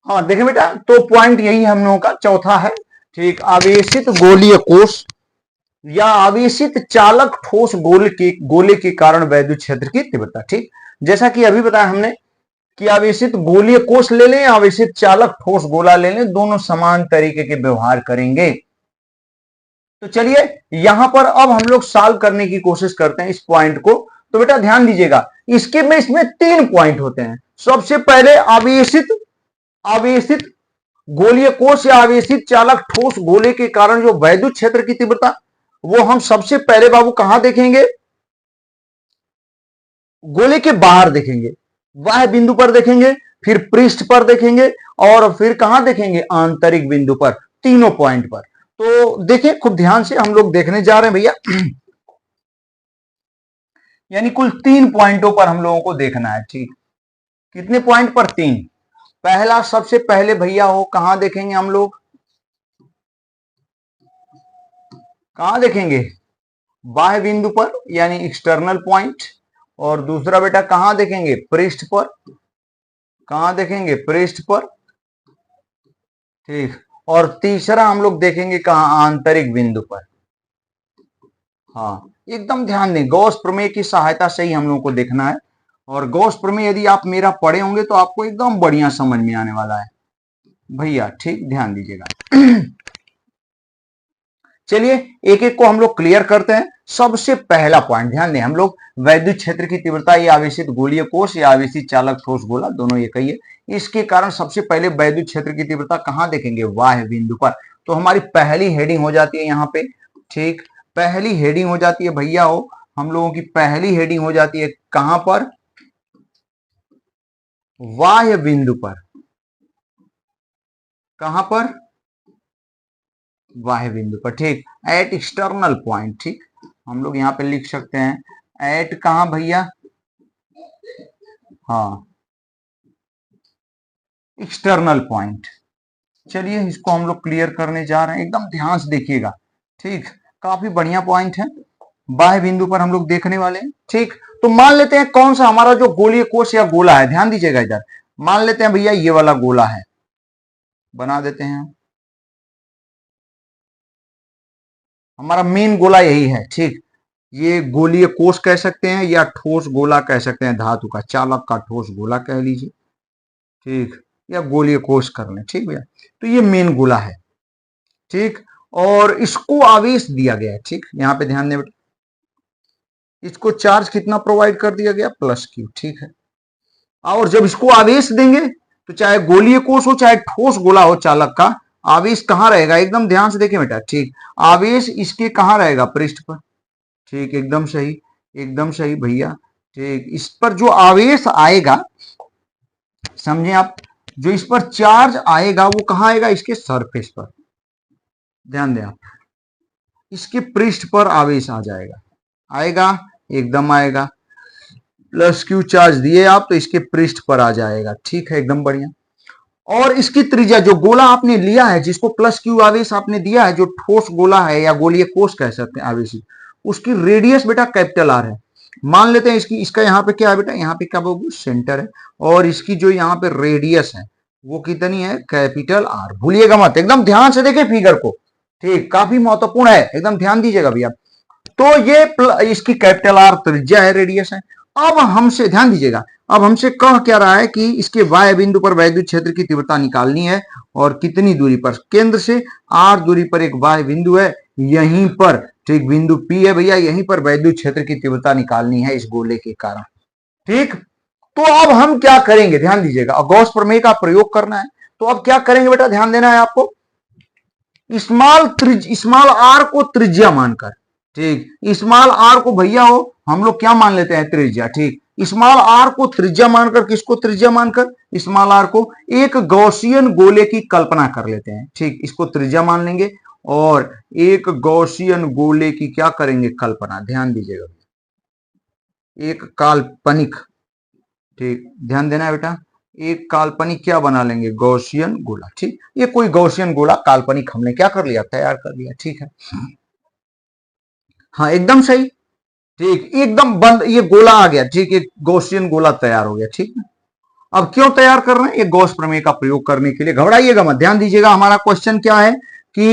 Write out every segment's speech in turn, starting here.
हाँ देखें बेटा, तो पॉइंट यही हम लोगों का चौथा है। ठीक, आवेशित गोलीय कोष या आवेशित चालक ठोस गोले के कारण वैद्युत क्षेत्र की तीव्रता। ठीक, जैसा कि अभी बताया हमने कि आवेशित गोलीय कोष ले लें, आवेशित चालक ठोस गोला ले लें, दोनों समान तरीके के व्यवहार करेंगे। तो चलिए यहां पर अब हम लोग सॉल्व करने की कोशिश करते हैं इस पॉइंट को। तो बेटा ध्यान दीजिएगा, इसमें 3 पॉइंट होते हैं। सबसे पहले आवेशित आवेशित गोलीय कोष या आवेशित चालक ठोस गोले के कारण जो वैद्युत क्षेत्र की तीव्रता, वो हम सबसे पहले बाबू कहां देखेंगे? गोले के बाहर देखेंगे, बाह्य बिंदु पर देखेंगे, फिर पृष्ठ पर देखेंगे, और फिर कहां देखेंगे? आंतरिक बिंदु पर, तीनों पॉइंट पर। तो देखें खूब ध्यान से, हम लोग देखने जा रहे हैं भैया। यानी कुल 3 पॉइंटों पर हम लोगों को देखना है। ठीक, कितने पॉइंट पर? 3। पहला, सबसे पहले भैया हो कहां देखेंगे हम लोग? कहां देखेंगे? बाह्य बिंदु पर, यानी एक्सटर्नल पॉइंट। और दूसरा बेटा कहां देखेंगे? पृष्ठ पर। कहां देखेंगे? पृष्ठ पर। ठीक, और तीसरा हम लोग देखेंगे कहां? आंतरिक बिंदु पर। हाँ, एकदम ध्यान दें, गॉस प्रमेय की सहायता से ही हम लोगों को देखना है। और गॉस प्रमेय यदि आप मेरा पढ़े होंगे तो आपको एकदम बढ़िया समझ में आने वाला है भैया। ठीक, ध्यान दीजिएगा। चलिए एक एक को हम लोग क्लियर करते हैं। सबसे पहला पॉइंट ध्यान दें, हम लोग वैद्युत क्षेत्र की तीव्रता, ये आवेशित गोलीय कोष या आवेशित चालक ठोस गोला, दोनों एक ही है। इसके कारण सबसे पहले वैद्युत क्षेत्र की तीव्रता कहां देखेंगे? बाह्य बिंदु पर। तो हमारी पहली हेडिंग हो जाती है यहां पे। ठीक, पहली हेडिंग हो जाती है भैया हो, हम लोगों की पहली हेडिंग हो जाती है कहां पर? बाह्य बिंदु पर। कहां पर? बाह्य बिंदु पर। ठीक, एट एक्सटर्नल पॉइंट। ठीक, हम लोग यहां पे लिख सकते हैं एट कहां भैया? हाँ, एक्सटर्नल पॉइंट। चलिए इसको हम लोग क्लियर करने जा रहे हैं, एकदम ध्यान से देखिएगा। ठीक, काफी बढ़िया पॉइंट है, बाह्य बिंदु पर हम लोग देखने वाले हैं। ठीक, तो मान लेते हैं कौन सा हमारा जो गोलीय कोष या गोला है, ध्यान दीजिएगा इधर। मान लेते हैं भैया ये वाला गोला है, बना देते हैं हमारा मेन गोला यही है। ठीक, ये गोलीय कोष कह सकते हैं या ठोस गोला कह सकते हैं, धातु का चालक का ठोस गोला कह लीजिए। ठीक, या गोलीय कोष कर लें। ठीक भैया, तो ये मेन गोला है। ठीक, और इसको आवेश दिया गया है। ठीक, यहां पे ध्यान दें, इसको चार्ज कितना प्रोवाइड कर दिया गया? +Q। ठीक है, और जब इसको आवेश देंगे तो चाहे गोलीय कोष हो चाहे ठोस गोला हो चालक का, आवेश कहां रहेगा? एकदम ध्यान से देखें बेटा। ठीक, आवेश इसके कहां रहेगा? पृष्ठ पर। ठीक, एकदम सही, एकदम सही भैया। ठीक, इस पर जो आवेश आएगा, समझे आप, जो इस पर चार्ज आएगा वो कहां आएगा? इसके सरफेस पर। ध्यान दें आप, इसके पृष्ठ पर आवेश आ जाएगा, आएगा, एकदम आएगा। +Q चार्ज दिए आप तो इसके पृष्ठ पर आ जाएगा। ठीक है, एकदम बढ़िया। और इसकी त्रिज्या, जो गोला आपने लिया है, जिसको +Q आवेश आपने दिया है, जो ठोस गोला है या गोलीय कोष कह सकते हैं आवेशित, उसकी रेडियस बेटा R है। मान लेते हैं इसका यहाँ पे क्या है बेटा? यहाँ पे क्या बोलूं? सेंटर है। और इसकी जो यहाँ पे रेडियस है वो कितनी है? R। भूलिएगा मत, एकदम ध्यान से देखें फिगर को। ठीक, काफी महत्वपूर्ण है, एकदम ध्यान दीजिएगा भैया। तो ये इसकी R त्रिज्या है, रेडियस है। अब हमसे ध्यान दीजिएगा, अब हमसे कह क्या रहा है कि इसके बाह्य बिंदु पर वैद्युत क्षेत्र की तीव्रता निकालनी है, और कितनी दूरी पर? केंद्र से R दूरी पर एक बाह्य बिंदु है, यहीं पर, ठीक, बिंदु P है भैया, यहीं पर वैद्युत क्षेत्र की तीव्रता निकालनी है इस गोले के कारण। ठीक, तो अब हम क्या करेंगे? ध्यान दीजिएगा, गॉस प्रमेय का प्रयोग करना है। तो अब क्या करेंगे बेटा? ध्यान देना है आपको। स्मॉल आर को त्रिज्या मानकर, ठीक, स्मॉल आर को भैया हो हम लोग क्या मान लेते हैं? त्रिज्या। ठीक, स्मॉल आर को त्रिज्या मानकर, किसको त्रिज्या मानकर? स्मॉल आर को एक गॉसियन गोले की कल्पना कर लेते हैं। ठीक, इसको त्रिज्या मान लेंगे और एक गॉसियन गोले की क्या करेंगे? कल्पना। ध्यान दीजिएगा, एक काल्पनिक, ठीक, ध्यान देना है बेटा, एक काल्पनिक क्या बना लेंगे? गॉसियन गोला। ठीक, ये कोई गॉसियन गोला काल्पनिक हमने क्या कर लिया? तैयार कर लिया। ठीक है, हाँ एकदम सही। ठीक, एकदम बंद, ये गोला आ गया। ठीक, एक गॉसियन गोला तैयार हो गया। ठीक है, अब क्यों तैयार कर रहे हैं? ये गॉस प्रमेय का प्रयोग करने के लिए। घबराइएगा मत, ध्यान दीजिएगा। हमारा क्वेश्चन क्या है कि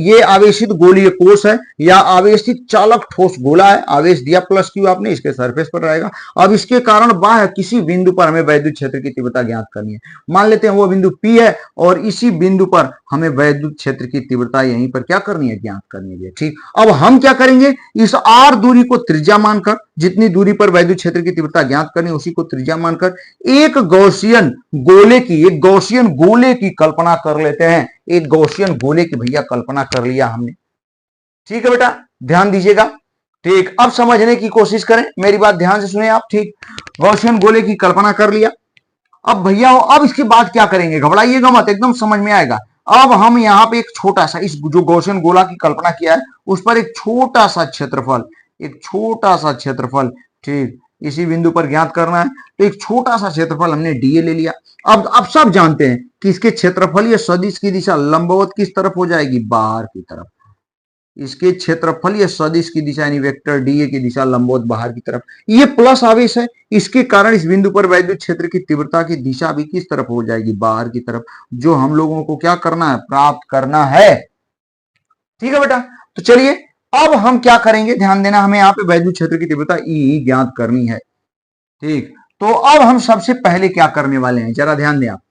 ये आवेशित गोलीय कोष है या आवेशित चालक ठोस गोला है। आवेश दिया प्लस क्यू आपने, इसके सरफेस पर रहेगा। अब इसके कारण बाह्य किसी बिंदु पर हमें वैद्युत क्षेत्र की तीव्रता ज्ञात करनी है। मान लेते हैं वो बिंदु पी है और इसी बिंदु पर हमें वैद्युत क्षेत्र की तीव्रता यहीं पर क्या करनी है? ज्ञात करनी है। ठीक, अब हम क्या करेंगे? इस आर दूरी को त्रिज्या मानकर, जितनी दूरी पर वैद्युत क्षेत्र की तीव्रता ज्ञात करनी उसी को त्रिज्या मानकर एक गौसियन गोले की कल्पना कर लेते हैं। एक गौसियन गोले की भैया कल्पना कर लिया हमने। ठीक है बेटा, ध्यान दीजिएगा। ठीक, अब समझने की कोशिश करें, मेरी बात ध्यान से सुने आप। ठीक, गौसियन गोले की कल्पना कर लिया। अब भैया अब इसके बाद क्या करेंगे? घबराइएगा मत, एकदम समझ में आएगा। अब हम यहाँ पे एक छोटा सा, इस जो गौसियन गोला की कल्पना किया है उस पर एक छोटा सा क्षेत्रफल, ठीक, इसी बिंदु पर ज्ञात करना है। तो एक छोटा सा क्षेत्रफल हमने डीए ले लिया। अब सब जानते हैं कि इसके क्षेत्रफल या सदिश की दिशा लंबवत किस तरफ हो जाएगी? बाहर की तरफ। इसके क्षेत्रफल या सदिश की दिशा यानी वेक्टर डीए की दिशा लंबवत बाहर की तरफ। ये प्लस आवेश है, इसके कारण इस बिंदु पर वैद्युत क्षेत्र की तीव्रता की दिशा भी किस तरफ हो जाएगी? बाहर की तरफ, जो हम लोगों को क्या करना है? प्राप्त करना है। ठीक है बेटा, तो चलिए अब हम क्या करेंगे? ध्यान देना, हमें यहाँ पे वैद्युत क्षेत्र की तीव्रता ई ज्ञात करनी है। ठीक, तो अब हम सबसे पहले क्या करने वाले हैं, जरा ध्यान दें आप।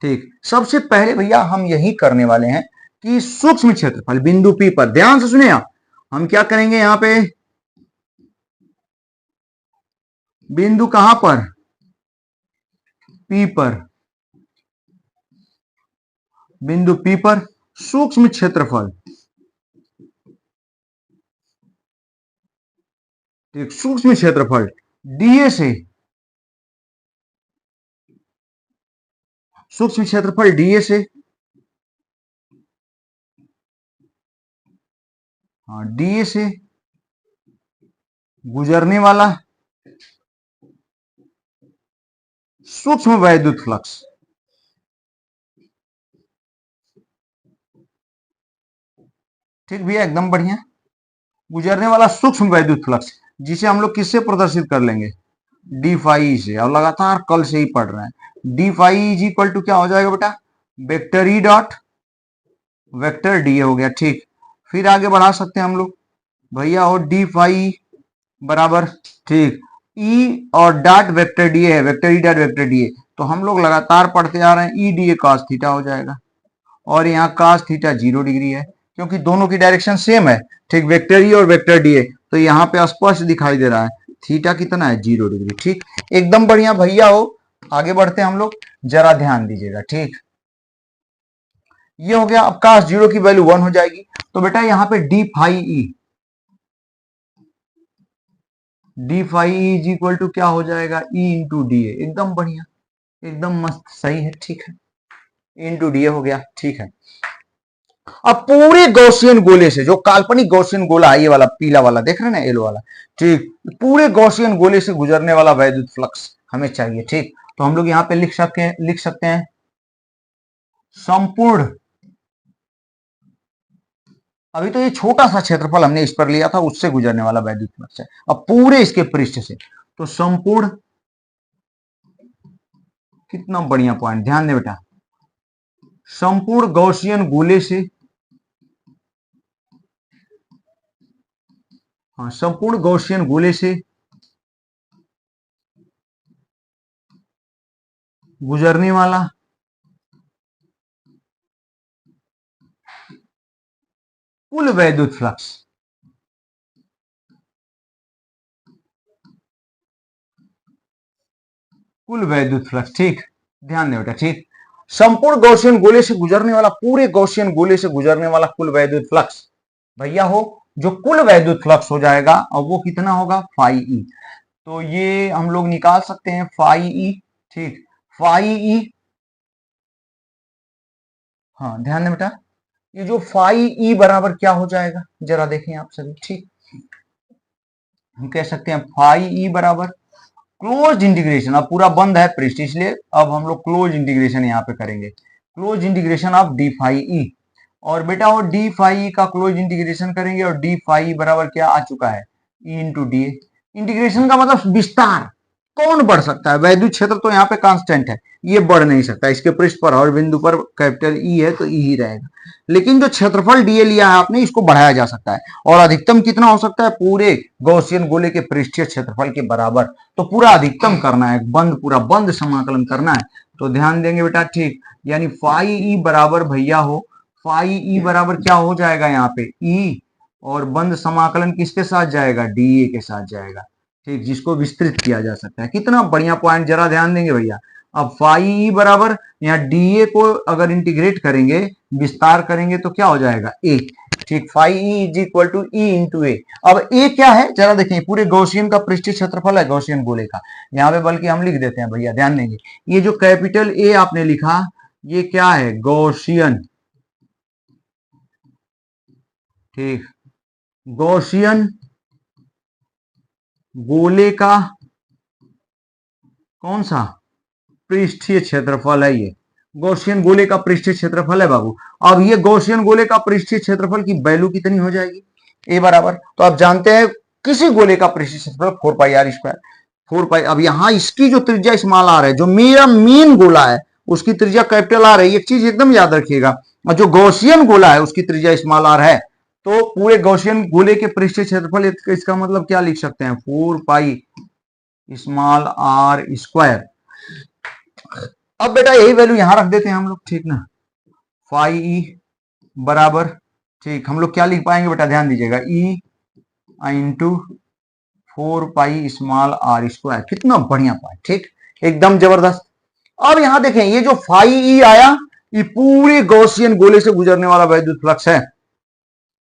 ठीक, सबसे पहले भैया हम यही करने वाले हैं कि सूक्ष्म क्षेत्रफल बिंदु पी पर, ध्यान से सुनिए आप, हम क्या करेंगे यहां पे? बिंदु कहां पर? पी पर। बिंदु पी पर सूक्ष्म क्षेत्रफल, ठीक, सूक्ष्म क्षेत्रफल डीए से, सूक्ष्म क्षेत्रफल डीए से, हाँ, डीए से गुजरने वाला सूक्ष्म वैद्युत फ्लक्स, ठीक भैया, एकदम बढ़िया। गुजरने वाला सूक्ष्म वैद्युत फ्लक्स, जिसे हम लोग किससे प्रदर्शित कर लेंगे? डी फाई से। और लगातार कल से ही पढ़ रहे हैं। D phi is equal to क्या हो जाएगा बेटा? Vector E dot vector D हो गया। ठीक, फिर आगे बढ़ा सकते हैं हम लोग भैया, और डी फाई बराबर, ठीक, ई और डॉट वेक्टर डी है, vector E dot vector D है। तो हम लोग लगातार पढ़ते आ रहे हैं, E D A cos theta हो जाएगा। और यहाँ कॉस थीटा 0 डिग्री है, क्योंकि दोनों की डायरेक्शन सेम है। ठीक, वेक्टर ई और वेक्टर डी ए, तो यहाँ पे स्पष्ट दिखाई दे रहा है थीटा कितना है? 0 डिग्री। ठीक, एकदम बढ़िया भैया हो। आगे बढ़ते हैं हम लोग, जरा ध्यान दीजिएगा। ठीक, ये हो गया। अब cos 0 की वैल्यू 1 हो जाएगी। तो बेटा यहाँ पे D phi is equal to क्या हो जाएगा? E into D A. एकदम बढ़िया, एकदम मस्त, सही है। ठीक है, इंटू डी ए हो गया। ठीक है, अब पूरे गॉसियन गोले से, जो काल्पनिक गॉसियन गोला है, ये वाला पीला वाला देख रहे हैं ना, येलो वाला, ठीक, पूरे गॉसियन गोले से गुजरने वाला वैद्युत फ्लक्स हमें चाहिए। ठीक, तो हम लोग यहाँ पे लिख सकते हैं संपूर्ण, अभी तो ये छोटा सा क्षेत्रफल हमने इस पर लिया था, उससे गुजरने वाला वैद्युत फ्लक्स है। अब पूरे इसके पृष्ठ से, तो संपूर्ण, कितना बढ़िया पॉइंट, ध्यान दे बेटा, संपूर्ण गॉसियन गोले से, हाँ, संपूर्ण गॉसियन गोले से गुजरने वाला कुल वैद्युत फ्लक्स, कुल वैद्युत फ्लक्स। ठीक, ध्यान दें बेटा। ठीक, संपूर्ण गॉसियन गोले से गुजरने वाला, पूरे गॉसियन गोले से गुजरने वाला कुल वैद्युत फ्लक्स भैया हो, जो कुल वैद्युत फ्लक्स हो जाएगा, और वो कितना होगा? Phi E. तो ये हम लोग निकाल सकते हैं फाई ई। ठीक, फाई ई, हाँ ध्यान दें बेटा, ये जो फाई ई बराबर क्या हो जाएगा, जरा देखें आप सभी। ठीक, हम कह सकते हैं फाई ई बराबर क्लोज इंटीग्रेशन, अब पूरा बंद है पृष्ठ, इसलिए अब हम लोग क्लोज इंटीग्रेशन यहाँ पे करेंगे। Close integration of D phi E, और बेटा वो डी फाई का क्लोज इंटीग्रेशन करेंगे, और डी फाई बराबर क्या आ चुका है? E into D A. Integration का मतलब विस्तार, कौन बढ़ सकता है? वैद्युत क्षेत्र तो यहाँ पे कांस्टेंट है, ये बढ़ नहीं सकता। इसके पृष्ठ पर हर बिंदु पर कैपिटल ई है तो ई ही रहेगा। लेकिन जो क्षेत्रफल डीए लिया है आपने, इसको बढ़ाया जा सकता है। और अधिकतम कितना हो सकता है? पूरे गॉसियन गोले के पृष्ठीय क्षेत्रफल के बराबर। तो पूरा अधिकतम करना है, बंद, पूरा बंद समाकलन करना है। तो ध्यान देंगे बेटा, ठीक। यानी फाई ई बराबर भैया हो, फाई ई बराबर क्या हो जाएगा यहाँ पे? ई, और बंद समाकलन किसके साथ जाएगा? डीए के साथ जाएगा, ठीक, जिसको विस्तृत किया जा सकता है। कितना बढ़िया पॉइंट, जरा ध्यान देंगे भैया। अब फाई बराबर यहाँ डीए को अगर इंटीग्रेट करेंगे, विस्तार करेंगे तो क्या हो जाएगा? ए, ठीक। Phi E is equal to E into A. अब ए क्या है जरा देखें, पूरे गॉसियन का पृष्ठीय क्षेत्रफल है गॉसियन गोले का। यहाँ पे बल्कि हम लिख देते हैं भैया, ध्यान देंगे। ये जो कैपिटल ए आपने लिखा, ये क्या है? गॉसियन, ठीक, गॉसियन गोले का कौन सा पृष्ठीय क्षेत्रफल है? ये गॉसियन गोले का पृष्ठीय क्षेत्रफल है बाबू। अब ये गॉसियन गोले का पृष्ठीय क्षेत्रफल की वैल्यू कितनी हो जाएगी? ए बराबर, तो आप जानते हैं किसी गोले का पृष्ठीय क्षेत्रफल 4 पाई आर स्क्वायर, 4 पाई। अब यहाँ इसकी जो त्रिज्या स्मॉल आर है, जो मेरा मेन गोला है, उसकी त्रिज्या कैपिटल आर है। एक चीज एकदम याद रखिएगा, और जो गॉसियन गोला है उसकी त्रिज्या स्मॉल आर है। तो पूरे गॉसियन गोले के पृष्ठीय क्षेत्रफल, इसका मतलब क्या लिख सकते हैं? 4 पाई स्मॉल आर स्क्वायर। अब बेटा यही वैल्यू यहां रख देते हैं हम लोग, ठीक ना। फाई ई बराबर, ठीक, हम लोग क्या लिख पाएंगे बेटा? ध्यान दीजिएगा, E into 4 pi small R square. कितना बढ़िया पॉइंट, ठीक, एकदम जबरदस्त। अब यहां देखें, ये जो फाई ई आया, ये पूरे गॉसियन गोले से गुजरने वाला वैद्युत फ्लक्स है,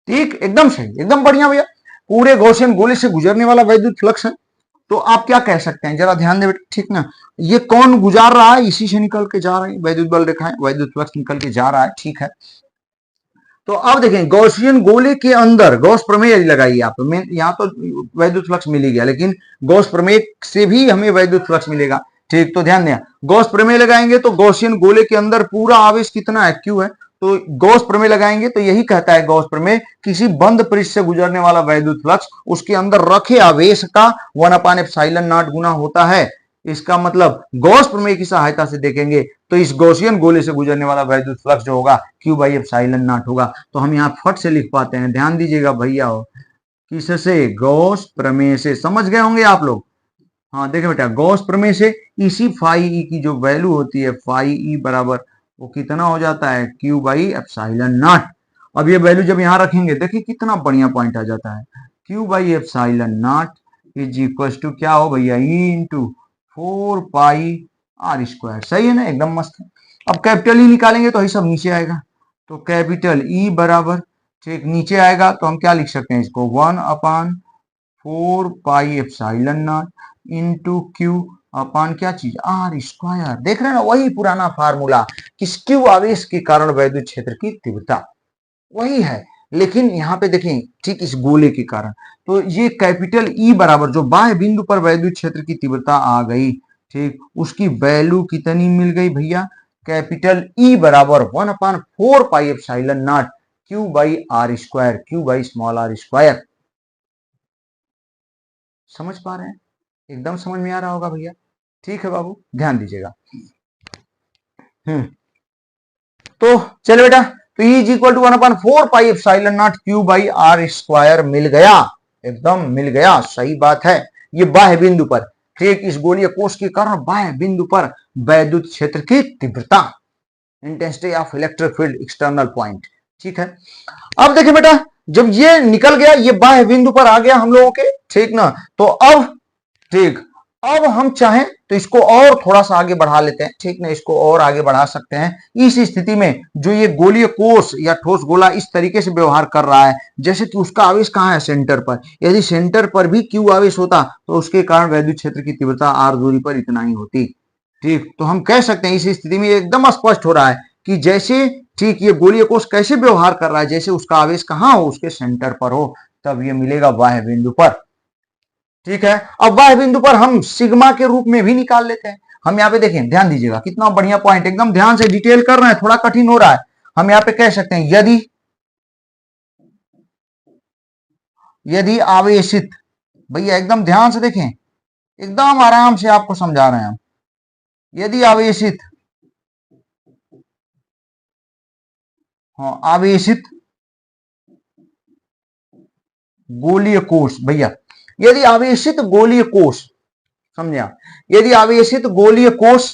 ठीक, एकदम सही, एकदम बढ़िया भैया। पूरे गॉसियन गोले से गुजरने वाला वैद्युत फ्लक्स है। तो आप क्या कह सकते हैं, जरा ध्यान दे बेटा, ठीक ना। ये कौन गुजार रहा है? इसी से निकल के जा रहा है, वैद्युत बल रेखा है, वैद्युत फ्लक्स निकल के जा रहा है, ठीक है। तो अब देखें, गॉसियन गोले के अंदर गॉस प्रमेय लगाइए आप। यहाँ तो वैद्युत फ्लक्स मिल ही गया, लेकिन गॉस प्रमेय से भी हमें वैद्युत फ्लक्स मिलेगा, ठीक। तो ध्यान दें, गॉस प्रमेय लगाएंगे तो गॉसियन गोले के अंदर पूरा आवेश कितना है? क्यू है। तो गॉस प्रमेय लगाएंगे तो यही कहता है गॉस प्रमेय, किसी बंद पृष्ठ से गुजरने वाला वैद्युत फ्लक्स उसके अंदर रखे आवेश का 1/ε0 गुना होता है। इसका मतलब गॉस प्रमेय की सहायता से देखेंगे तो इस गॉसियन गोले से गुजरने वाला वैद्युत फ्लक्स जो होगा Q/ε0 होगा। तो हम यहाँ फट से लिख पाते हैं, ध्यान दीजिएगा भैया, हो किससे? गॉस प्रमेय से। समझ गए होंगे आप लोग। हाँ देखें बेटा, गॉस प्रमेय से इसी फाई ई की जो वैल्यू होती है, फाई ई बराबर वो कितना हो जाता है? Q/ε0। अब ये वैल्यू जब यहाँ रखेंगे, देखिए कितना बढ़िया पॉइंट आ जाता है। Q/ε0 इज इक्वल टू क्या हो भैया? E into 4 pi R square. सही है ना, एकदम मस्त है। अब कैपिटल ई निकालेंगे तो ये सब नीचे आएगा, तो कैपिटल ई बराबर, ठीक, नीचे आएगा तो हम क्या लिख सकते हैं इसको? 1/4 pi epsilon naught into Q upon क्या चीज? R square. देख रहे हैं ना, वही पुराना फार्मूला, किस क्यू आवेश के कारण वैद्युत क्षेत्र की तीव्रता वही है। लेकिन यहाँ पे देखें, ठीक, इस गोले के कारण, तो ये कैपिटल ई बराबर, जो बाह्य बिंदु पर वैद्युत क्षेत्र की तीव्रता आ गई, ठीक, उसकी वैल्यू कितनी मिल गई भैया? कैपिटल ई बराबर 1/4 pi epsilon naught Q/r square, Q/r square. समझ पा रहे हैं? एकदम समझ में आ रहा होगा भैया, ठीक है बाबू, ध्यान दीजिएगा। तो चलो बेटा, तो E is equal to 1/4 pi epsilon naught Q/r square मिल गया, एकदम मिल गया, सही बात है। ये बाह्य बिंदु पर, ठीक, इस गोलीय कोष के कारण बाह्य बिंदु पर वैद्युत क्षेत्र की तीव्रता, intensity of electric field external point, ठीक है। अब देखिए बेटा, जब ये निकल गया, ये बाह्य बिंदु पर आ गया हम लोगों के, ठीक ना। तो अब, ठीक, अब हम चाहें तो इसको और थोड़ा सा आगे बढ़ा लेते हैं, ठीक ना, इसको और आगे बढ़ा सकते हैं। इस स्थिति में जो ये गोलीय कोष या ठोस गोला इस तरीके से व्यवहार कर रहा है जैसे कि उसका आवेश कहाँ है? सेंटर पर। यदि सेंटर पर भी क्यू आवेश होता तो उसके कारण वैद्युत क्षेत्र की तीव्रता आर दूरी पर इतना ही होती, ठीक। तो हम कह सकते हैं इस स्थिति में एकदम स्पष्ट हो रहा है कि जैसे, ठीक, ये गोलीय कोष कैसे व्यवहार कर रहा है, जैसे उसका आवेश कहाँ हो? उसके सेंटर पर हो, तब ये मिलेगा बाह्य बिंदु पर, ठीक है। अब बाह्य बिंदु पर हम सिग्मा के रूप में भी निकाल लेते हैं। हम यहाँ पे देखें, ध्यान दीजिएगा, कितना बढ़िया पॉइंट, एकदम ध्यान से डिटेल कर रहे हैं, थोड़ा कठिन हो रहा है। हम यहाँ पे कह सकते हैं, यदि यदि आवेशित, भैया एकदम ध्यान से देखें, एकदम आराम से आपको समझा रहे हैं हम। यदि आवेशित, हाँ आवेशित गोलीय कोष, भैया यदि आवेशित गोलीय कोष, समझे आप, यदि आवेशित गोलीय कोष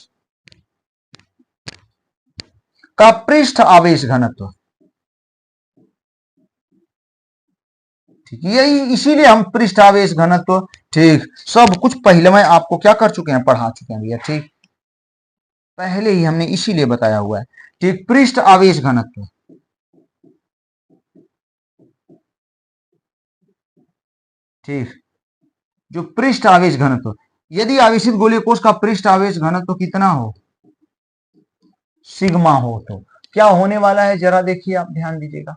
का पृष्ठ आवेश घनत्व, ठीक यही, इसीलिए हम पृष्ठ आवेश घनत्व, ठीक सब कुछ पहले में आपको क्या कर चुके हैं, पढ़ा चुके हैं भैया, ठीक पहले ही हमने इसीलिए बताया हुआ है, ठीक पृष्ठ आवेश घनत्व, ठीक जो पृष्ठ आवेश घनत्व, यदि आवेशित गोलीय कोष का पृष्ठ आवेश घनत्व कितना हो, सिग्मा हो, तो क्या होने वाला है जरा देखिए आप ध्यान दीजिएगा,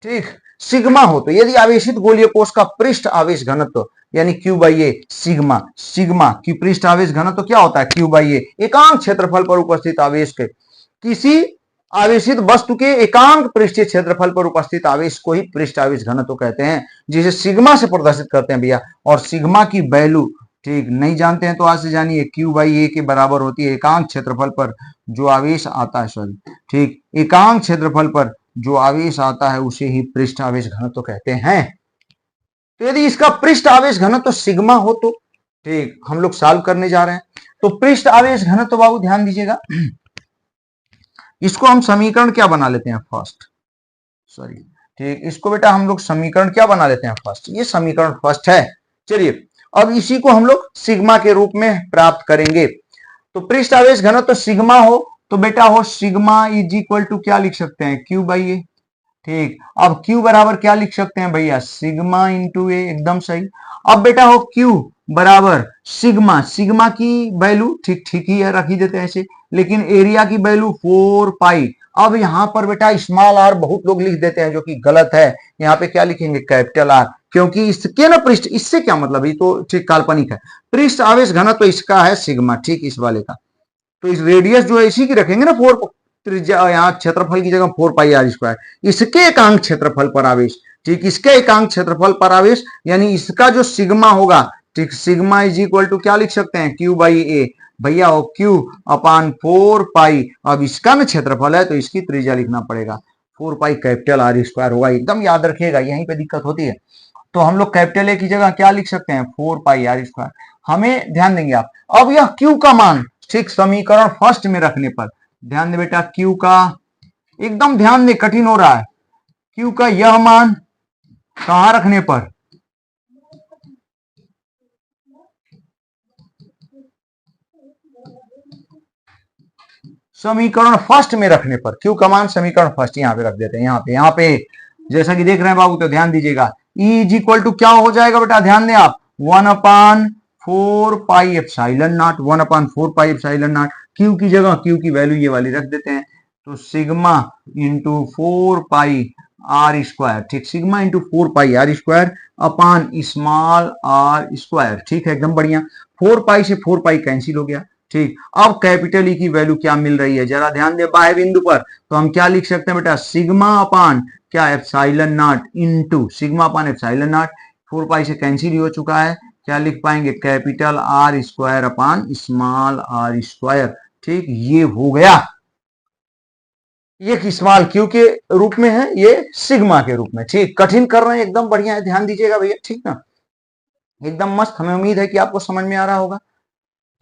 ठीक सिग्मा हो, तो यदि आवेशित गोलीय कोष का पृष्ठ आवेश घनत्व यानी Q by A, sigma, sigma की पृष्ठ आवेश घनत्व क्या होता है, क्यू बाई ए, एकांक क्षेत्रफल पर उपस्थित आवेश के, किसी आवेशित वस्तु के एकांक पृष्ठीय क्षेत्रफल पर उपस्थित आवेश को ही पृष्ठ आवेश घनत्व कहते हैं, जिसे सिग्मा से प्रदर्शित करते हैं भैया। और सिग्मा की वैल्यू, ठीक नहीं जानते हैं तो आज से जानिए, क्यू बाई ए के बराबर होती है एकांक क्षेत्रफल पर जो आवेश आता है, सॉरी ठीक एकांक क्षेत्रफल पर जो आवेश आता है उसे ही पृष्ठ आवेश घनत्व कहते हैं। तो यदि इसका पृष्ठ आवेश घनत्व सिग्मा हो तो ठीक हम लोग सॉल्व करने जा रहे हैं। तो पृष्ठ आवेश घनत्व बाबू ध्यान दीजिएगा, इसको हम समीकरण क्या बना लेते हैं फर्स्ट, सॉरी ठीक इसको बेटा हम लोग समीकरण क्या बना लेते हैं फर्स्ट, ये समीकरण फर्स्ट है। चलिए अब इसी को हम लोग सिग्मा के रूप में प्राप्त करेंगे। तो पृष्ठ आवेश घनत्व सिग्मा हो तो बेटा हो सिग्मा इज इक्वल टू क्या लिख सकते हैं, क्यू बाई ए, ठीक अब क्यू बराबर क्या लिख सकते हैं भैया, सिग्मा इंटू ए, एकदम सही। अब बेटा हो क्यू बराबर सिग्मा, सिग्मा की वैल्यू ठीक ठीक ही है, रख ही देते हैं ऐसे, लेकिन एरिया की वैल्यू 4 पाई। अब यहां पर बेटा स्मॉल आर बहुत लोग लिख देते हैं जो कि गलत है, यहाँ पे क्या लिखेंगे, कैपिटल आर, क्योंकि इसके ना पृष्ठ, इससे क्या मतलब, ये तो ठीक काल्पनिक है, पृष्ठ आवेश घनत्व तो इसका है सिग्मा, ठीक इस वाले का, तो इस रेडियस जो है इसी की रखेंगे ना 4, त्रिज्या यहाँ क्षेत्रफल की जगह 4 पाई आर स्क्वायर, इसके एकांक क्षेत्रफल पर आवेश, ठीक इसके एकांक क्षेत्रफल पर आवेश यानी इसका जो सिग्मा होगा, ठीक सिग्मा इज इक्वल टू क्या लिख सकते हैं, क्यू बाई ए, भैया हो क्यू अपान 4 पाई, अब इसका ना क्षेत्रफल है तो इसकी त्रिज्या लिखना पड़ेगा 4 पाई कैपिटल आर स्क्वायर होगा, एकदम याद रखिएगा, यहीं पे दिक्कत होती है। तो हम लोग कैपिटल ए की जगह क्या लिख सकते हैं, 4 पाई आर स्क्वायर, हमें ध्यान देंगे आप। अब यह क्यू का मान ठीक समीकरण फर्स्ट में रखने पर, ध्यान दे बेटा क्यू का, एकदम ध्यान दे कठिन हो रहा है, क्यू का यह मान कहां रखने पर, समीकरण फर्स्ट में रखने पर, क्यू का मान समीकरण फर्स्ट यहां पे रख देते हैं, यहाँ पे जैसा कि देख रहे हैं बाबू, तो ध्यान दीजिएगा E इज इक्वल टू क्या हो जाएगा बेटा, ध्यान दें आप, 1/4 pi epsilon not, 1/4 pi epsilon naught, Q की जगह क्यू की वैल्यू ये वाली रख देते हैं, तो sigma into 4 pi R square, ठीक sigma into 4 pi R square upon small R square, ठीक है एकदम बढ़िया, 4 पाई से 4 पाई कैंसिल हो गया, ठीक अब कैपिटल ई की वैल्यू क्या मिल रही है जरा ध्यान दे बाह्य बिंदु पर, तो हम क्या लिख सकते हैं बेटा, सिग्मा अपान क्या epsilon naught into sigma upon epsilon naught, 4 pi से कैंसिल हो चुका है, क्या लिख पाएंगे, capital R square upon small R square, ठीक ये हो गया, ये स्मॉल क्यू के रूप में है, ये सिग्मा के रूप में, ठीक कठिन कर रहे हैं एकदम बढ़िया है, ध्यान दीजिएगा भैया, ठीक ना एकदम मस्त, हमें उम्मीद है कि आपको समझ में आ रहा होगा,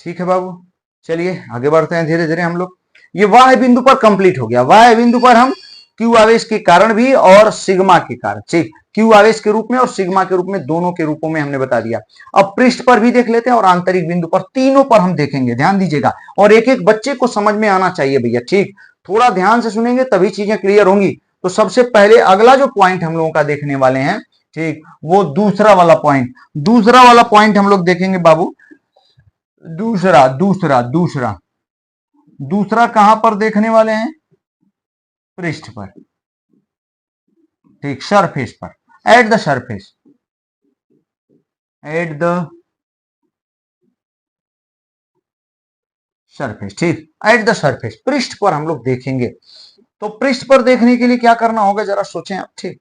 ठीक है बाबू। चलिए आगे बढ़ते हैं धीरे धीरे हम लोग, ये वाह बिंदु पर कंप्लीट हो गया, वाह बिंदु पर हम क्यू आवेश के कारण भी और सिग्मा के कारण, ठीक क्यू आवेश के रूप में और सिग्मा के रूप में, दोनों के रूपों में हमने बता दिया। अब पृष्ठ पर भी देख लेते हैं और आंतरिक बिंदु पर, तीनों पर हम देखेंगे, ध्यान दीजिएगा, और एक एक बच्चे को समझ में आना चाहिए भैया, ठीक थोड़ा ध्यान से सुनेंगे तभी चीजें क्लियर होंगी। तो सबसे पहले अगला जो पॉइंट हम लोगों का देखने वाले हैं, ठीक वो दूसरा वाला पॉइंट, दूसरा वाला पॉइंट हम लोग देखेंगे बाबू, दूसरा दूसरा दूसरा दूसरा कहां पर देखने वाले हैं, पृष्ठ पर, ठीक सरफेस पर, at the surface, at the surface, ठीक एट द सरफेस पृष्ठ पर हम लोग देखेंगे। तो पृष्ठ पर देखने के लिए क्या करना होगा जरा सोचें आप, ठीक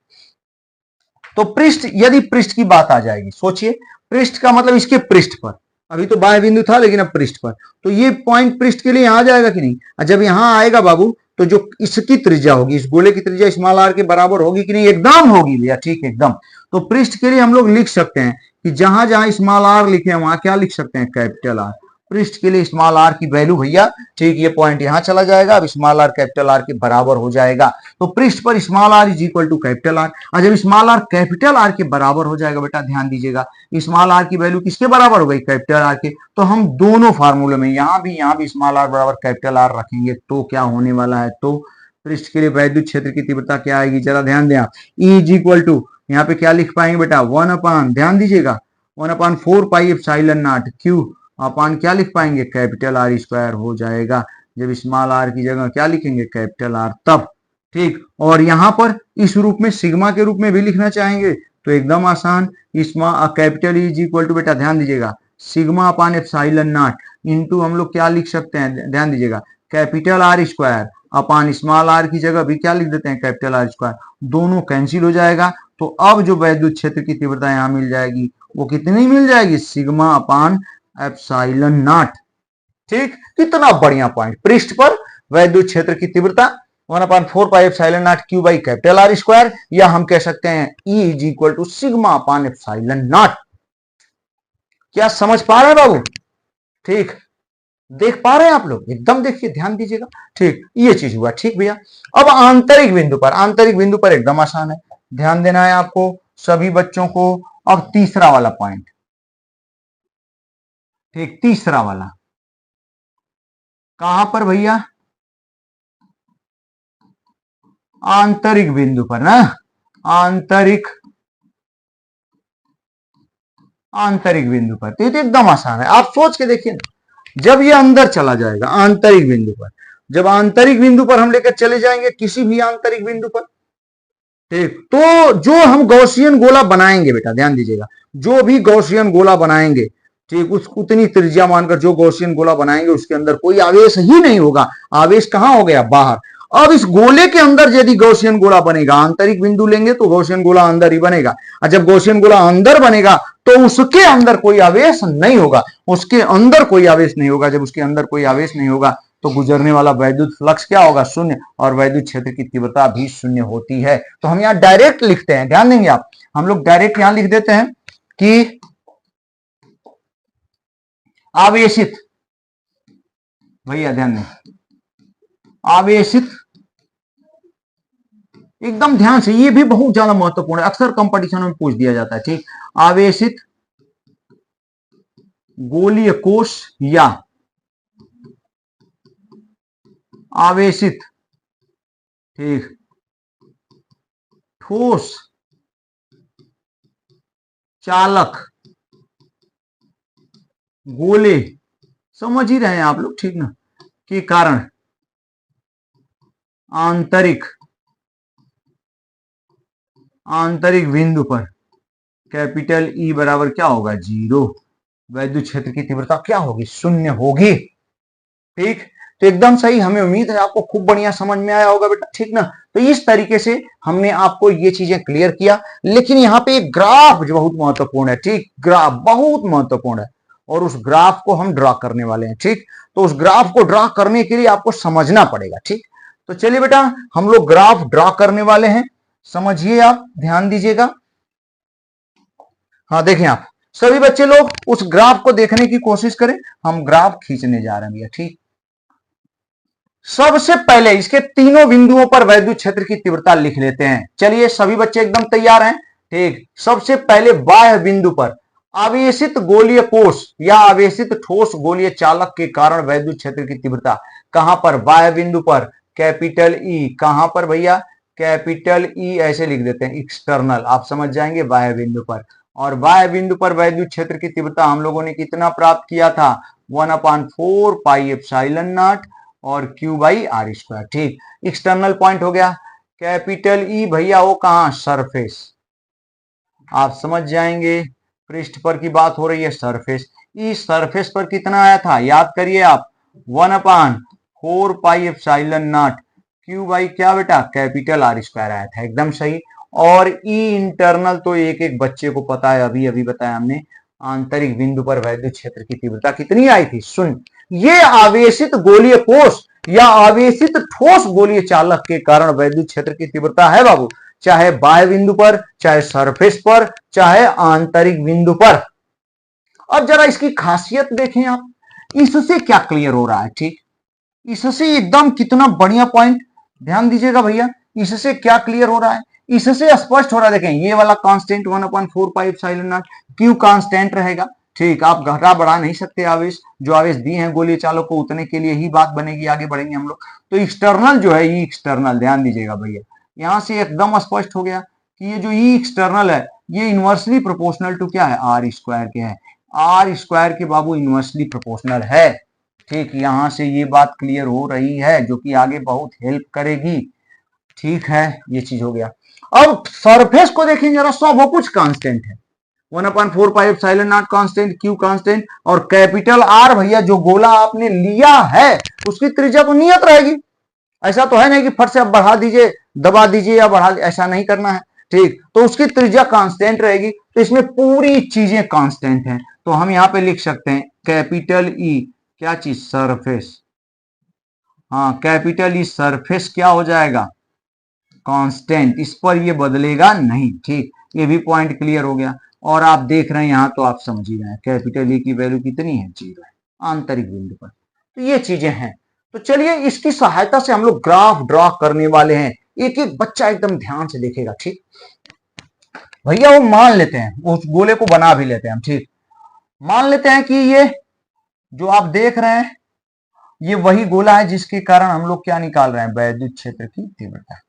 तो पृष्ठ, यदि पृष्ठ की बात आ जाएगी, सोचिए पृष्ठ का मतलब इसके पृष्ठ पर, अभी तो बाह्य बिंदु था लेकिन अब पृष्ठ पर, तो ये पॉइंट पृष्ठ के लिए यहां आ जाएगा कि नहीं? और जब यहां आएगा बाबू तो जो इसकी त्रिज्या होगी, इस गोले की त्रिज्या स्मॉल आर के बराबर होगी कि नहीं? एकदम होगी भैया, ठीक एकदम। तो पृष्ठ के लिए हम लोग लिख सकते हैं कि जहां जहां स्मॉल आर लिखे हैं वहां क्या लिख सकते हैं? Capital are. पृष्ठ के लिए स्मॉल आर की वैल्यू भैया, ठीक, ये पॉइंट यहां चला जाएगा, अब स्मॉल आर कैपिटल आर के बराबर हो जाएगा। तो पृष्ठ पर small R is equal to capital R, और जब स्मॉल आर कैपिटल आर के बराबर हो जाएगा बेटा, ध्यान दीजिएगा, स्मॉल आर की वैल्यू किसके बराबर हो गई? कैपिटल आर के। तो हम दोनों फार्मूले में यहां भी स्मॉल आर बराबर कैपिटल आर रखेंगे तो क्या होने वाला है? तो पृष्ठ के लिए वैद्युत क्षेत्र की तीव्रता क्या आएगी? जरा ध्यान दें आप। ई इज इक्वल टू, यहाँ पे क्या लिख पाएंगे बेटा? 1/, ध्यान दीजिएगा, 1/4 pi epsilon naught Q upon क्या लिख पाएंगे? कैपिटल आर स्क्वायर हो जाएगा। जब स्मॉल आर की जगह क्या लिखेंगे? कैपिटल आर, तब, ठीक। और यहां पर इस रूप में सिग्मा के रूप में भी लिखना चाहेंगे तो एकदम आसान, कैपिटल इज इक्वल टू बेटा ध्यान दीजिएगा sigma upon epsilon naught into हम लोग क्या लिख सकते हैं? ध्यान दीजिएगा capital R square upon small R की जगह भी क्या लिख देते हैं? Capital R square. दोनों कैंसिल हो जाएगा, तो अब जो वैद्युत क्षेत्र की तीव्रता यहां मिल जाएगी वो कितनी मिल जाएगी? सिग्मा अपान एप्सिलॉन नॉट, ठीक। कितना बढ़िया पॉइंट, पृष्ठ पर वैद्युत क्षेत्र की तीव्रता 1/4 pi epsilon naught Q by capital R square, या हम कह सकते हैं E is equal to sigma upon epsilon naught. क्या समझ पा रहे हैं बाबू? ठीक, देख पा रहे हैं आप लोग? एकदम देखिए, ध्यान दीजिएगा, ठीक, ये चीज हुआ, ठीक भैया। अब आंतरिक बिंदु पर, आंतरिक बिंदु पर एकदम आसान है, ध्यान देना है आपको सभी बच्चों को। अब तीसरा वाला पॉइंट, ठीक, तीसरा वाला कहां पर भैया? आंतरिक बिंदु पर ना, आंतरिक बिंदु पर। तो ये तो एकदम आसान है, आप सोच के देखिए ना, जब ये अंदर चला जाएगा आंतरिक बिंदु पर, जब आंतरिक बिंदु पर हम लेकर चले जाएंगे किसी भी आंतरिक बिंदु पर, ठीक, तो जो हम गौसियन गोला बनाएंगे बेटा ध्यान दीजिएगा, जो भी गौसियन गोला बनाएंगे, ठीक, उस उतनी त्रिज्या मानकर जो गौसियन गोला बनाएंगे उसके अंदर कोई आवेश ही नहीं होगा। आवेश कहां हो गया? बाहर। अब इस गोले के अंदर यदि गौसियन गोला बनेगा, आंतरिक बिंदु लेंगे तो गौसियन गोला अंदर ही बनेगा, और जब गौसियन गोला अंदर बनेगा तो उसके अंदर कोई आवेश नहीं होगा, उसके अंदर कोई आवेश नहीं होगा। जब उसके अंदर कोई आवेश नहीं होगा तो गुजरने वाला वैद्युत फ्लक्स क्या होगा? शून्य, और वैद्युत क्षेत्र की तीव्रता भी शून्य होती है। तो हम यहां डायरेक्ट लिखते हैं, ध्यान देंगे आप, हम लोग डायरेक्ट यहां लिख देते हैं कि आवेशित, भैया ध्यान दें, आवेशित, एकदम ध्यान से, ये भी बहुत ज्यादा महत्वपूर्ण है, अक्सर कंपटीशन में पूछ दिया जाता है, ठीक। आवेशित गोलीय कोश या आवेशित, ठीक, ठोस चालक गोले, समझ ही रहे हैं आप लोग, ठीक ना, के कारण आंतरिक बिंदु पर कैपिटल ई बराबर क्या होगा? 0। वैद्युत क्षेत्र की तीव्रता क्या होगी? शून्य होगी, ठीक। तो एकदम सही, हमें उम्मीद है आपको खूब बढ़िया समझ में आया होगा बेटा, ठीक ना। तो इस तरीके से हमने आपको ये चीजें क्लियर किया, लेकिन यहाँ पे एक ग्राफ जो बहुत महत्वपूर्ण है, ठीक, ग्राफ बहुत महत्वपूर्ण है, और उस ग्राफ को हम ड्रा करने वाले हैं, ठीक। तो उस ग्राफ को ड्रा करने के लिए आपको समझना पड़ेगा, ठीक। तो चलिए बेटा, हम लोग ग्राफ ड्रा करने वाले हैं, समझिए आप, ध्यान दीजिएगा। हाँ देखिए आप सभी बच्चे लोग उस ग्राफ को देखने की कोशिश करें, हम ग्राफ खींचने जा रहे हैं भैया, ठीक। सबसे पहले इसके तीनों बिंदुओं पर वैद्युत क्षेत्र की तीव्रता लिख लेते हैं। चलिए सभी बच्चे एकदम तैयार हैं, ठीक। सबसे पहले बाह्य बिंदु पर आवेशित गोलीय कोश या आवेशित ठोस गोलीय चालक के कारण वैद्युत क्षेत्र की तीव्रता कहां पर? बाह्य बिंदु पर कैपिटल ई, कहां पर भैया? कैपिटल ई, ऐसे लिख देते हैं, एक्सटर्नल, आप समझ जाएंगे, बाह्य बिंदु पर। और बाह्य बिंदु पर वैद्युत क्षेत्र की तीव्रता हम लोगों ने कितना प्राप्त किया था? 1/4 पाई एप्सिलॉन नॉट और क्यू बाई आर स्क्वायर, ठीक। एक्सटर्नल पॉइंट हो गया। कैपिटल ई भैया वो कहां? सरफेस, आप समझ जाएंगे, पृष्ठ पर की बात हो रही है, सरफेस। इस सरफेस पर कितना आया था? याद करिए आप, 1/4 pi epsilon naught Q by क्या बेटा? कैपिटल आर स्क्वायर आया था, एकदम सही। और ई इंटरनल तो एक एक बच्चे को पता है, अभी अभी बताया हमने, आंतरिक बिंदु पर वैद्युत क्षेत्र की तीव्रता कितनी आई थी? 0। ये आवेशित गोलीय कोष या आवेशित ठोस गोलीय चालक के कारण वैद्युत क्षेत्र की तीव्रता है बाबू, चाहे बाह्य बिंदु पर, चाहे सरफेस पर, चाहे आंतरिक बिंदु पर। अब जरा इसकी खासियत देखें आप, इससे क्या क्लियर हो रहा है? ठीक, इससे एकदम कितना बढ़िया पॉइंट, ध्यान दीजिएगा भैया, इससे क्या क्लियर हो रहा है? इससे स्पष्ट हो रहा है। देखें ये वाला कांस्टेंट 1/4πε0 क्यू कांस्टेंट रहेगा। ठीक, आप घटा बढ़ा नहीं सकते आवेश, जो आवेश दिए हैं गोलीय चालक को उतने के लिए ही बात बनेगी, आगे बढ़ेंगे हम लोग। तो एक्सटर्नल जो है, ई एक्सटर्नल, ध्यान दीजिएगा भैया, यहां से एकदम स्पष्ट हो गया कि ये जो ई एक्सटर्नल है ये इनवर्सली प्रोपोर्शनल टू क्या है? आर स्क्वायर के है। आर स्क्वायर के बाबू इनवर्सली प्रोपोर्शनल है। ठीक, यहां से ये बात क्लियर हो रही है, जो कि आगे बहुत हेल्प करेगी। ठीक है, ये चीज हो गया। अब सरफेस को देखें जरा, सब कुछ कांस्टेंट है, 1/4πε0 कांस्टेंट, क्यू कांस्टेंट, और कैपिटल आर भैया जो गोला आपने लिया है उसकी त्रिज्या तो नियत रहेगी। ऐसा तो है नहीं कि फट से आप बढ़ा दीजिए, दबा दीजिए या बढ़ा, ऐसा नहीं करना है। ठीक, तो उसकी त्रिज्या कांस्टेंट रहेगी, तो इसमें पूरी चीजें कांस्टेंट हैं। तो हम यहां पे लिख सकते हैं कैपिटल ई, क्या चीज? सरफेस। हाँ, कैपिटल ई सरफेस क्या हो जाएगा? कांस्टेंट, इस पर ये बदलेगा नहीं। ठीक, ये भी पॉइंट क्लियर हो गया। और आप देख रहे हैं यहां, तो आप समझ ही रहे हैं कैपिटल ई की वैल्यू कितनी है? 0 है आंतरिक बिंदु पर। तो ये चीजें हैं। तो चलिए इसकी सहायता से हम लोग ग्राफ ड्रॉ करने वाले हैं। एक एक बच्चा एकदम ध्यान से देखेगा। ठीक भैया, वो मान लेते हैं, उस गोले को बना भी लेते हैं हम। ठीक, मान लेते हैं कि ये जो आप देख रहे हैं ये वही गोला है जिसके कारण हम लोग क्या निकाल रहे हैं? वैद्युत क्षेत्र की तीव्रता।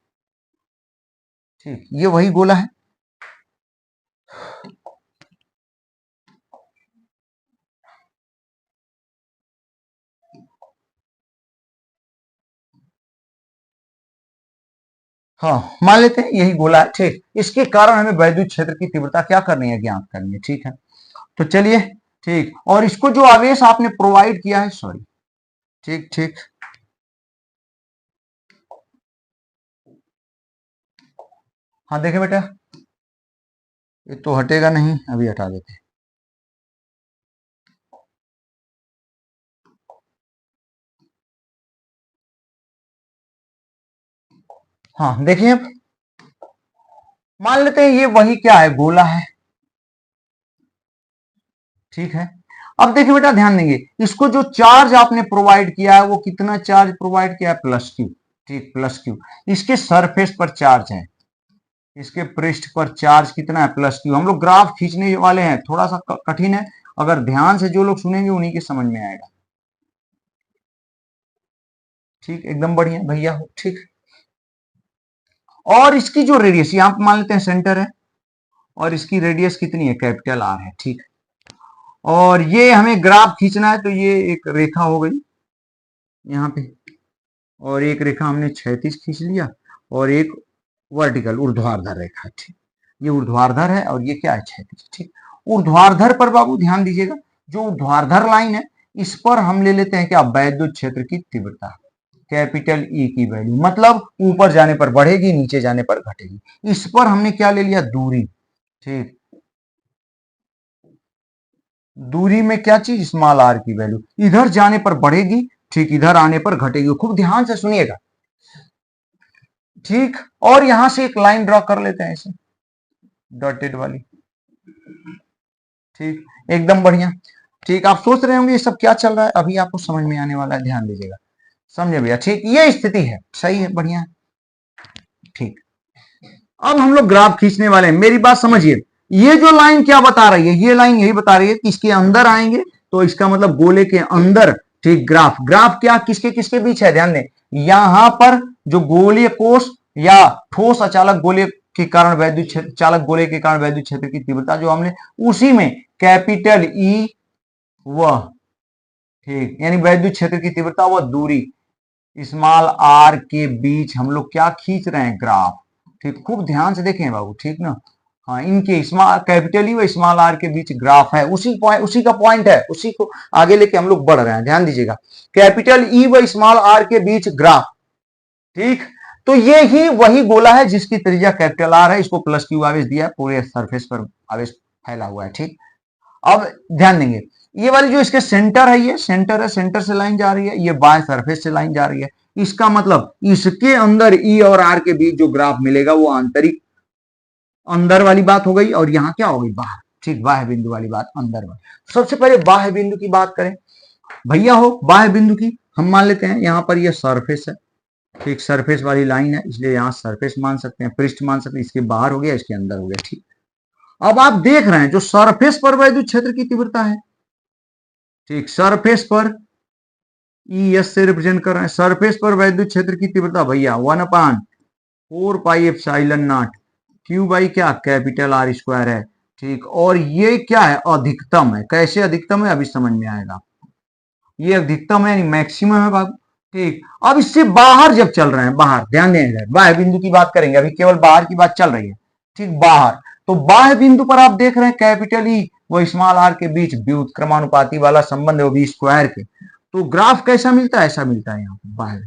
ठीक, ये वही गोला है। हाँ, मान लेते हैं यही गोला है। ठीक, इसके कारण हमें वैद्युत क्षेत्र की तीव्रता क्या करनी है? ज्ञात करनी है। ठीक है, तो चलिए। ठीक, और इसको जो आवेश आपने प्रोवाइड किया है, सॉरी, ठीक ठीक, हाँ देखे बेटा, ये तो हटेगा नहीं, अभी हटा देते हैं। हाँ देखिए, मान लेते हैं ये वही क्या है? गोला है। ठीक है, अब देखिए बेटा, ध्यान देंगे, इसको जो चार्ज आपने प्रोवाइड किया है वो कितना चार्ज प्रोवाइड किया है? +Q। ठीक, +Q। इसके सरफेस पर चार्ज है, इसके पृष्ठ पर चार्ज कितना है? +Q। हम लोग ग्राफ खींचने वाले हैं, थोड़ा सा कठिन है, अगर ध्यान से जो लोग सुनेंगे उन्हीं के समझ में आएगा। ठीक, एकदम बढ़िया भैया हो। ठीक, और इसकी जो रेडियस यहां पर मान लेते हैं सेंटर है, और इसकी रेडियस कितनी है? कैपिटल R है। ठीक, और ये हमें ग्राफ खींचना है, तो ये एक रेखा हो गई यहाँ पे, और एक रेखा हमने क्षैतिज खींच लिया, और एक वर्टिकल ऊर्ध्वाधर रेखा। ठीक, ये ऊर्ध्वाधर है और ये क्या है? क्षैतिज। ठीक, ऊर्ध्वाधर पर बाबू ध्यान दीजिएगा, जो ऊर्ध्वाधर लाइन है इस पर हम ले लेते हैं क्या? वैद्युत क्षेत्र की तीव्रता, कैपिटल ई की वैल्यू, मतलब ऊपर जाने पर बढ़ेगी, नीचे जाने पर घटेगी। इस पर हमने क्या ले लिया? दूरी। ठीक, दूरी में क्या चीज? स्मॉल आर की वैल्यू। इधर जाने पर बढ़ेगी, ठीक, इधर आने पर घटेगी। खूब ध्यान से सुनिएगा। ठीक, और यहां से एक लाइन ड्रॉ कर लेते हैं ऐसे, डॉटेड वाली। ठीक, एकदम बढ़िया। ठीक, आप सोच रहे होंगे ये सब क्या चल रहा है, अभी आपको समझ में आने वाला है, ध्यान दीजिएगा। समझे भैया? ठीक, ये स्थिति है, सही है, बढ़िया। ठीक, अब हम लोग ग्राफ खींचने वाले हैं, मेरी बात समझिए। ये जो लाइन क्या बता रही है? ये लाइन यही बता रही है कि इसके अंदर आएंगे तो इसका मतलब गोले के अंदर। ठीक, ग्राफ, ग्राफ क्या किसके किसके बीच है? ध्यान दें, यहां पर जो गोलीय कोष या ठोस अचालक गोले के कारण वैद्युत चालक गोले के कारण वैद्युत क्षेत्र की तीव्रता जो हमने, उसी में कैपिटल ई व, ठीक, यानी वैद्युत क्षेत्र की तीव्रता व दूरी स्मॉल आर के बीच हम लोग क्या खींच रहे हैं? ग्राफ। ठीक, खूब ध्यान से देखें बाबू। ठीक ना, हाँ, इनके स्मॉल कैपिटल ई व स्मॉल आर के बीच ग्राफ है, उसी का पॉइंट है, उसी को आगे लेके हम लोग बढ़ रहे हैं। ध्यान दीजिएगा, कैपिटल ई व स्मॉल आर के बीच ग्राफ। ठीक, तो ये ही वही गोला है जिसकी त्रिज्या कैपिटल आर है, इसको +Q आवेश दिया है, पूरे सरफेस पर आवेश फैला हुआ है। ठीक, अब ध्यान देंगे, ये वाली जो इसके सेंटर है, ये सेंटर है, सेंटर से लाइन जा रही है, ये बाएं सरफेस से लाइन जा रही है। इसका मतलब इसके अंदर ई और आर के बीच जो ग्राफ मिलेगा वो आंतरिक अंदर वाली बात हो गई, और यहां क्या हो गई, बाहर। ठीक, बाह्य बिंदु वाली बात अंदर वाली। सबसे पहले बाह्य बिंदु की बात करें भैया हो, बाह्य बिंदु की हम मान लेते हैं यहां पर ये सरफेस है। ठीक, सरफेस वाली लाइन है, इसलिए यहां सरफेस मान सकते हैं, पृष्ठ मान सकते हैं। इसके बाहर हो गया, इसके अंदर हो गया। ठीक, अब आप देख रहे हैं जो सरफेस पर वैद्युत क्षेत्र की तीव्रता है, ठीक, सरफेस पर ई एस से रिप्रेजेंट कर रहे हैं, सरफेस पर वैद्युत क्षेत्र की तीव्रता भैया 1/4 pi epsilon naught Q by क्या, कैपिटल आर स्क्वायर है। ठीक, और ये क्या है, अधिकतम है। कैसे अधिकतम है, अभी समझ में आएगा। ये अधिकतम है यानी मैक्सिमम है बाबू। ठीक, अब इससे बाहर जब चल रहे हैं, बाहर ध्यान दें, इधर बाह्य बिंदु की बात करेंगे, अभी केवल बाहर की बात चल रही है। ठीक, बाहर, तो बाह्य बिंदु पर आप देख रहे हैं कैपिटल ई व स्मॉल आर के बीच व्युत्क्रमानुपाती वाला संबंध है, वो भी स्क्वायर के। तो ग्राफ कैसा मिलता है, ऐसा मिलता है यहाँ पे बाहर,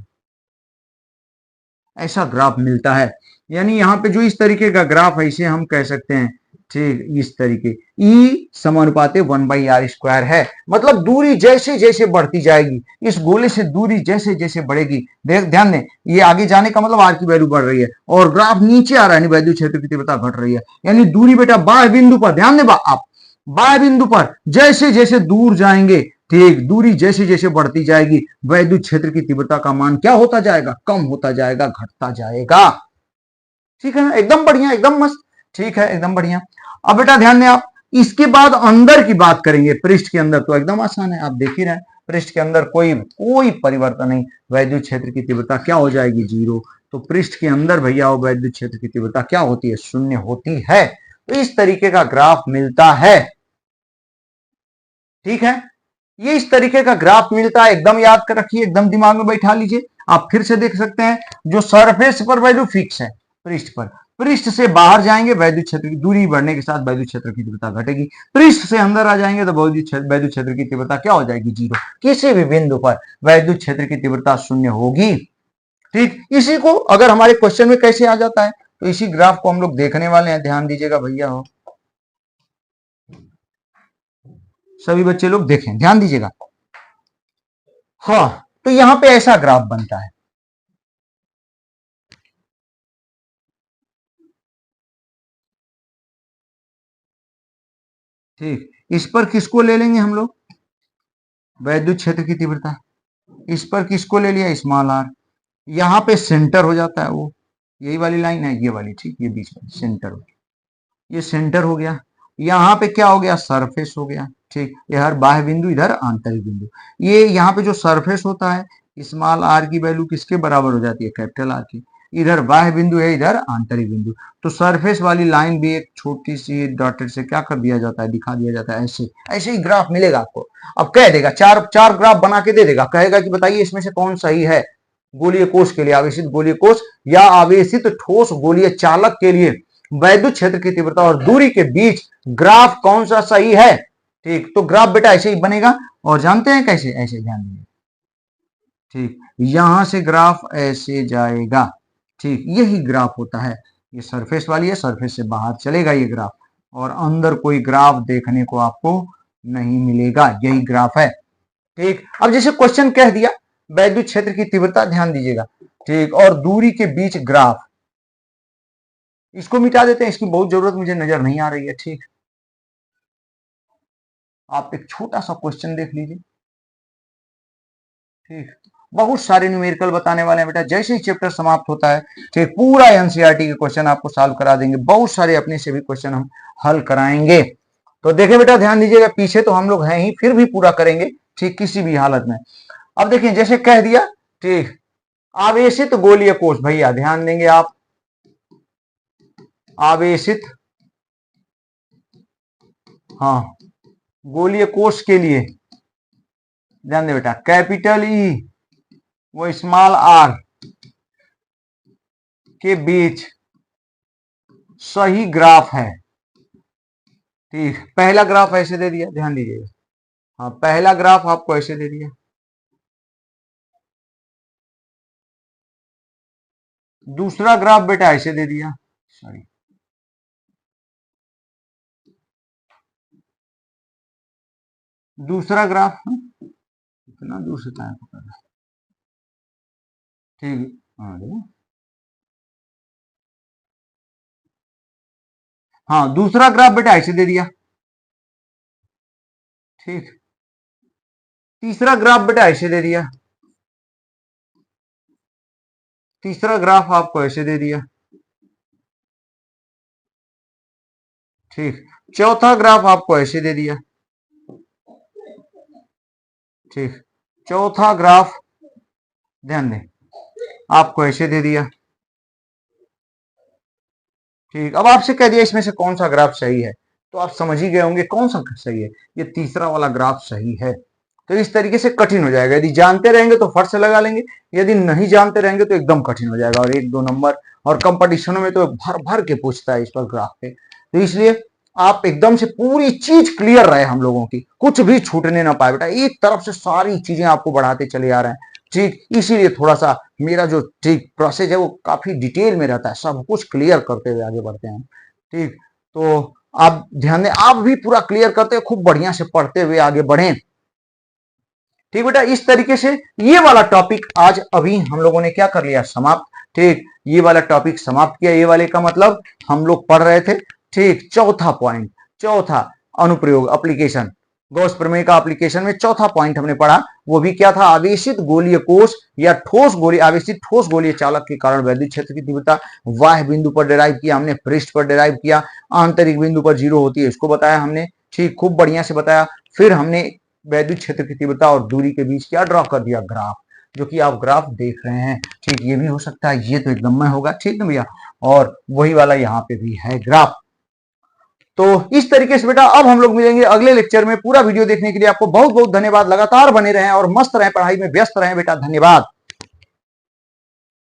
ऐसा ग्राफ मिलता है। यानी यहाँ पे जो इस तरीके का ग्राफ है, इसे हम कह सकते हैं, ठीक, इस तरीके ई समानुपाते 1/r² है। मतलब दूरी जैसे जैसे बढ़ती जाएगी, इस गोले से दूरी जैसे जैसे बढ़ेगी, देख ध्यान दें, ये आगे जाने का मतलब आर की वैल्यू बढ़ रही है, और ग्राफ नीचे आ रहा है, वैद्युत क्षेत्र की तीव्रता घट रही है। यानी दूरी बेटा बाह्य बिंदु पर, ध्यान दें आप, बाह्य बिंदु पर जैसे जैसे दूर जाएंगे, ठीक, दूरी जैसे जैसे बढ़ती जाएगी, वैद्युत क्षेत्र की तीव्रता का मान क्या होता जाएगा, कम होता जाएगा, घटता जाएगा। ठीक है ना, एकदम बढ़िया, एकदम मस्त। ठीक है, एकदम बढ़िया। अब बेटा ध्यान दें आप, इसके बाद अंदर की बात करेंगे, पृष्ठ के अंदर तो एकदम आसान है, आप देख ही रहे हैं, पृष्ठ के अंदर कोई कोई परिवर्तन नहीं, वैद्युत क्षेत्र की तीव्रता क्या हो जाएगी, 0। तो पृष्ठ के अंदर भैया वैद्युत क्षेत्र की तीव्रता क्या होती है, 0 होती है। तो इस तरीके का ग्राफ मिलता है। ठीक है, ये इस तरीके का ग्राफ मिलता है, एकदम याद कर रखिए, एकदम दिमाग में बैठा लीजिए। आप फिर से देख सकते हैं, जो सरफेस पर वैल्यू फिक्स है, पृष्ठ पर, पृष्ठ से बाहर जाएंगे, वैद्युत क्षेत्र की दूरी बढ़ने के साथ वैद्युत क्षेत्र की तीव्रता घटेगी। पृष्ठ से अंदर आ जाएंगे तो वैद्युत क्षेत्र की तीव्रता क्या हो जाएगी, 0। किसी भी बिंदु पर वैद्युत क्षेत्र की तीव्रता 0 होगी। ठीक, इसी को अगर हमारे क्वेश्चन में कैसे आ जाता है, तो इसी ग्राफ को हम लोग देखने वाले हैं, ध्यान दीजिएगा भैया हो, सभी बच्चे लोग देखें, ध्यान दीजिएगा। हाँ, तो यहां पे ऐसा ग्राफ बनता है। ठीक, इस पर किसको ले लेंगे हम लोग, वैद्युत क्षेत्र की तीव्रता। इस पर किसको ले लिया, स्मॉल आर। यहां पे सेंटर हो जाता है वो, यही वाली लाइन है, ये वाली। ठीक, ये बीच में सेंटर हो गया, ये सेंटर हो गया। यहाँ पे क्या हो गया, सरफेस हो गया। ठीक, ये हर बाह्य बिंदु, इधर आंतरिक बिंदु। ये यहाँ पे जो सरफेस होता है, स्मॉल आर की वैल्यू किसके बराबर हो जाती है, कैपिटल आर की। इधर बाह्य बिंदु है, इधर आंतरिक बिंदु। तो सरफेस वाली लाइन भी एक छोटी सी डॉटेड से क्या कर दिया जाता है, दिखा दिया जाता है, ऐसे ऐसे ही ग्राफ मिलेगा आपको। अब कह देगा, चार चार ग्राफ बना के दे देगा, कहेगा कि बताइए इसमें से कौन सही है, गोलीय कोष के लिए, आवेशित गोलीय कोष या आवेशित ठोस गोलीय चालक के लिए वैद्युत क्षेत्र की तीव्रता और दूरी के बीच ग्राफ कौन सा सही है। ठीक, तो ग्राफ बेटा ऐसे ही बनेगा, और जानते हैं कैसे, ऐसे ध्यान दीजिए। ठीक, यहां से ग्राफ ऐसे जाएगा। ठीक, यही ग्राफ होता है, ये सरफेस वाली है, सरफेस से बाहर चलेगा ये ग्राफ, और अंदर कोई ग्राफ देखने को आपको नहीं मिलेगा, यही ग्राफ है। ठीक, अब जैसे क्वेश्चन कह दिया वैद्युत क्षेत्र की तीव्रता, ध्यान दीजिएगा, ठीक, और दूरी के बीच ग्राफ, इसको मिटा देते हैं, इसकी बहुत जरूरत मुझे नजर नहीं आ रही है। ठीक, आप एक छोटा सा क्वेश्चन देख लीजिए। ठीक, बहुत सारे न्यूमेरिकल बताने वाले हैं बेटा, जैसे ही चैप्टर समाप्त होता है, ठीक, पूरा एनसीईआरटी के क्वेश्चन आपको सॉल्व करा देंगे, बहुत सारे अपने से भी क्वेश्चन हम हल कराएंगे। तो देखिए बेटा, ध्यान दीजिएगा, पीछे तो हम लोग हैं ही, फिर भी पूरा करेंगे, ठीक, किसी भी हालत में। अब देखिए, जैसे कह दिया, ठीक, आवेशित गोलीय कोष, भैया ध्यान देंगे आप, आवेशित, हाँ, गोलीय कोष के लिए ध्यान दे बेटा, कैपिटल ई वो स्मॉल आर के बीच सही ग्राफ है। ठीक, पहला ग्राफ ऐसे दे दिया, ध्यान दीजिएगा, हाँ, पहला ग्राफ आपको ऐसे दे दिया, दूसरा ग्राफ बेटा ऐसे दे दिया, सॉरी, दूसरा ग्राफ, इतना दूर से क्या पकड़ रहा है, ठीक। हाँ, दूसरा ग्राफ बेटा ऐसे दे दिया, ठीक। तीसरा ग्राफ बेटा ऐसे दे दिया, तीसरा ग्राफ आपको ऐसे दे दिया, ठीक। चौथा ग्राफ आपको ऐसे दे दिया, ठीक। चौथा ग्राफ ध्यान दें आपको ऐसे दे दिया, ठीक। अब आपसे कह दिया इसमें से कौन सा ग्राफ सही है, तो आप समझ ही गए होंगे कौन सा सही है, ये तीसरा वाला ग्राफ सही है। तो इस तरीके से कठिन हो जाएगा, यदि जानते रहेंगे तो फट से लगा लेंगे, यदि नहीं जानते रहेंगे तो एकदम कठिन हो जाएगा, और 1-2 नंबर, और कंपटीशनों में तो भर भर के पूछता है इस पर ग्राफ पे। तो इसलिए आप एकदम से पूरी चीज क्लियर रहे हम लोगों की, कुछ भी छूटने ना पाए बेटा, एक तरफ से सारी चीजें आपको बढ़ाते चले आ रहे हैं, ठीक। इसीलिए थोड़ा सा मेरा जो ठीक प्रोसेस है वो काफी डिटेल में रहता है, सब कुछ क्लियर करते हुए आगे बढ़ते हैं, ठीक। तो आप ध्यान दें, आप भी पूरा क्लियर करते हुए खूब बढ़िया से पढ़ते हुए आगे बढ़ें, ठीक बेटा। इस तरीके से ये वाला टॉपिक आज अभी हम लोगों ने क्या कर लिया, समाप्त, ठीक। ये वाला टॉपिक समाप्त किया, ये वाले का मतलब हम लोग पढ़ रहे थे, ठीक। चौथा पॉइंट, चौथा अनुप्रयोग एप्लीकेशन, गॉस प्रमेय का एप्लीकेशन में चौथा पॉइंट हमने पढ़ा, वो भी क्या था, आवेशित गोलीय कोष या ठोस गोली, आवेशित ठोस गोलीय चालक के कारण वैद्युत क्षेत्र की तीव्रता बाह्य बिंदु पर डिराइव किया हमने, पृष्ठ पर डिराइव किया, आंतरिक बिंदु पर 0 होती है इसको बताया हमने, ठीक। खूब बढ़िया से बताया। फिर हमने वैद्युत क्षेत्र की तीव्रता और दूरी के बीच क्या ड्रॉ कर दिया, ग्राफ, जो कि आप ग्राफ देख रहे हैं, ठीक। ये भी हो सकता है, ये तो एकदम में होगा, ठीक है भैया, और वही वाला यहाँ पे भी है ग्राफ। तो इस तरीके से बेटा अब हम लोग मिलेंगे अगले लेक्चर में। पूरा वीडियो देखने के लिए आपको बहुत बहुत धन्यवाद, लगातार बने रहें और मस्त रहें, पढ़ाई में व्यस्त रहें बेटा, धन्यवाद।